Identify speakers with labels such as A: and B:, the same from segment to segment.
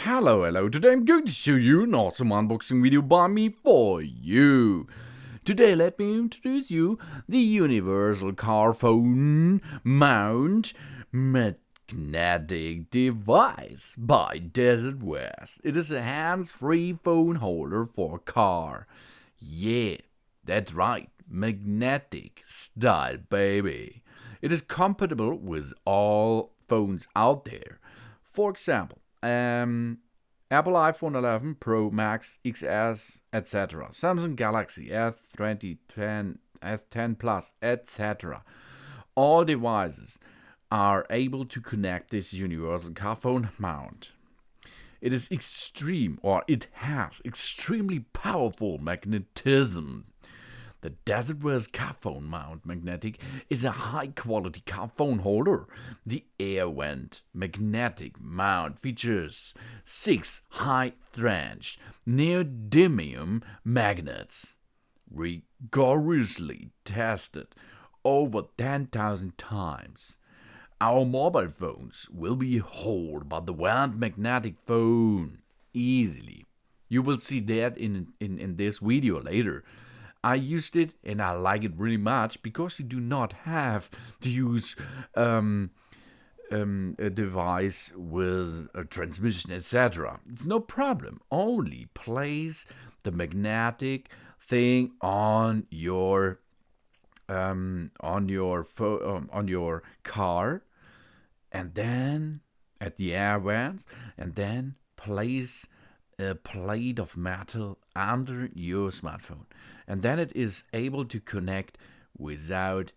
A: Hello, today I'm going to show you an awesome unboxing video by me for you. Today let me introduce you the universal car phone mount magnetic device by DesertWest. It is a hands-free phone holder for a car. Yeah, that's right, magnetic style baby. It is compatible with all phones out there. For example, Apple iPhone 11 Pro Max, XS, etc. Samsung Galaxy S20, S10 Plus, etc. All devices are able to connect this universal car phone mount. It has extremely powerful magnetism. The DesertWest car phone mount magnetic is a high-quality car phone holder. The air vent magnetic mount features 6 high-strength neodymium magnets, rigorously tested over 10,000 times. Our mobile phones will be held by the vent magnetic phone easily. You will see that in this video later. I used it and I like it really much because you do not have to use a device with a transmission, etc. It's no problem. Only place the magnetic thing on your car, and then at the air vents, and then place a plate of metal under your smartphone, and then it is able to connect without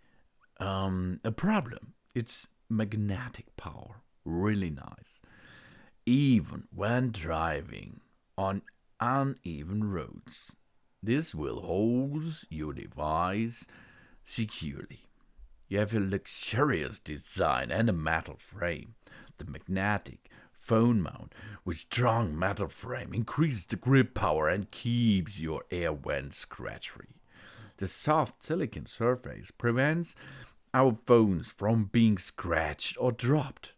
A: a problem. It's magnetic power, really nice, even when driving on uneven roads. This will hold your device securely. You have a luxurious design and a metal frame. The magnetic phone mount with strong metal frame increases the grip power and keeps your air vents scratch-free. The soft silicone surface prevents our phones from being scratched or dropped.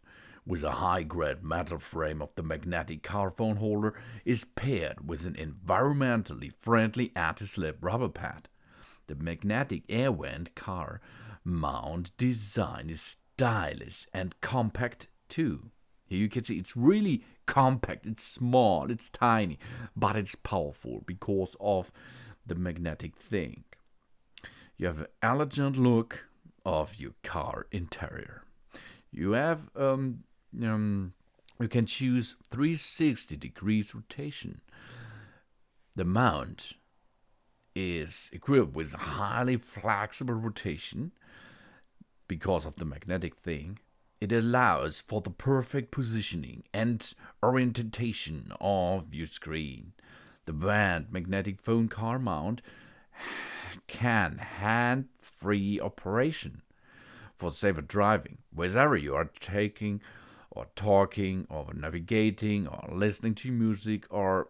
A: With a high-grade metal frame of the magnetic car phone holder is paired with an environmentally friendly anti-slip rubber pad. The magnetic air vent car mount design is stylish and compact too. Here you can see it's really compact, it's small, it's tiny, but it's powerful because of the magnetic thing. You have an elegant look of your car interior. You have you can choose 360 degrees rotation. The mount is equipped with highly flexible rotation because of the magnetic thing. It allows for the perfect positioning and orientation of your screen. The band magnetic phone car mount can hands-free operation for safer driving, whether you are taking or talking or navigating or listening to music or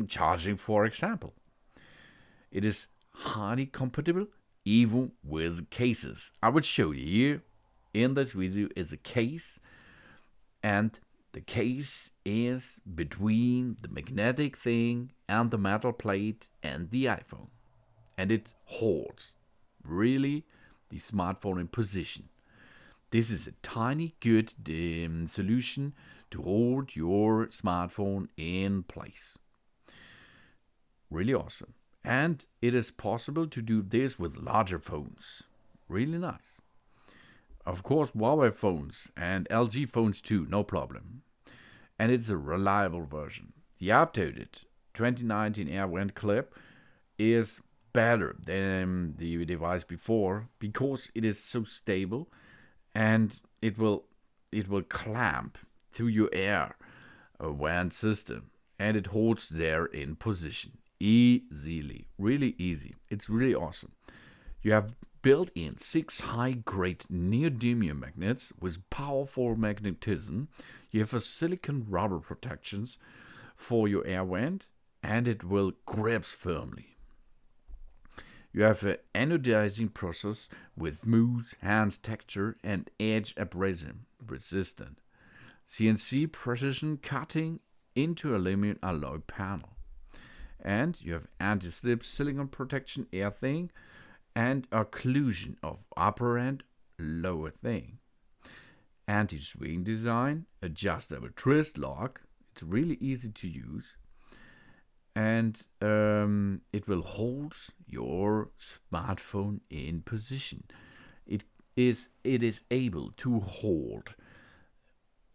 A: charging, for example. It is highly compatible even with cases. I will show you here in this video is a case, and the case is between the magnetic thing and the metal plate and the iPhone, and it holds really the smartphone in position. This is a tiny good solution to hold your smartphone in place. Really awesome. And it is possible to do this with larger phones. Really nice. Of course, Huawei phones and LG phones too, no problem. And it's a reliable version. The updated 2019 Air Vent clip is better than the device before because it is so stable and it will clamp to your air vent system, and it holds there in position easily, really easy. It's really awesome. You have built in 6 high-grade neodymium magnets with powerful magnetism. You have a silicone rubber protections for your air vent, and it will grip firmly. You have an anodizing process with smooth hands texture and edge abrasion resistant. CNC precision cutting into aluminum alloy panel. And you have anti-slip silicone protection earthing and occlusion of upper and lower thing. Anti-swing design, adjustable twist lock. It's really easy to use. And it will hold your smartphone in position. It is able to hold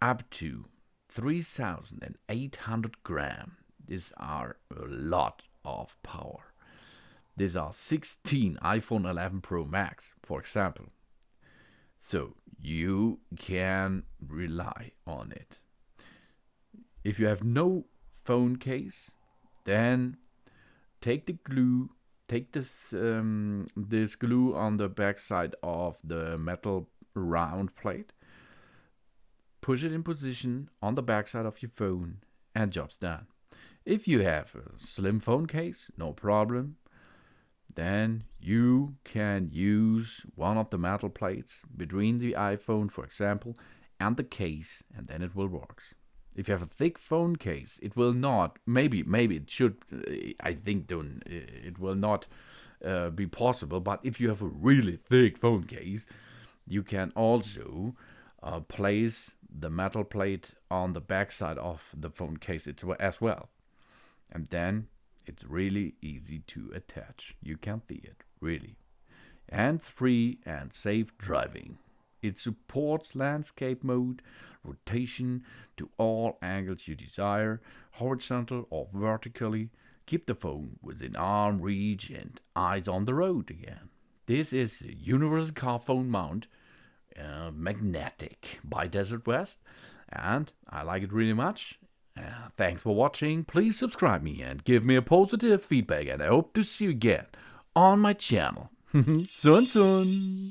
A: up to 3,800 grams. These are a lot of power. These are 16 iPhone 11 Pro Max, for example. So you can rely on it. If you have no phone case, then take the glue, take this glue on the back side of the metal round plate, push it in position on the back side of your phone, and job's done. If you have a slim phone case, no problem. Then you can use one of the metal plates between the iPhone, for example, and the case, and then it will work. If you have a thick phone case, it will not. Maybe it should. I think it will not be possible. But if you have a really thick phone case, you can also place the metal plate on the backside of the phone case as well, and then it's really easy to attach. You can see it, really. Hands-free and safe driving. It supports landscape mode, rotation to all angles you desire, horizontal or vertically. Keep the phone within arm reach and eyes on the road again. This is a universal car phone mount, magnetic, by DesertWest, and I like it really much. Thanks for watching. Please subscribe me and give me a positive feedback, and I hope to see you again on my channel. Soon.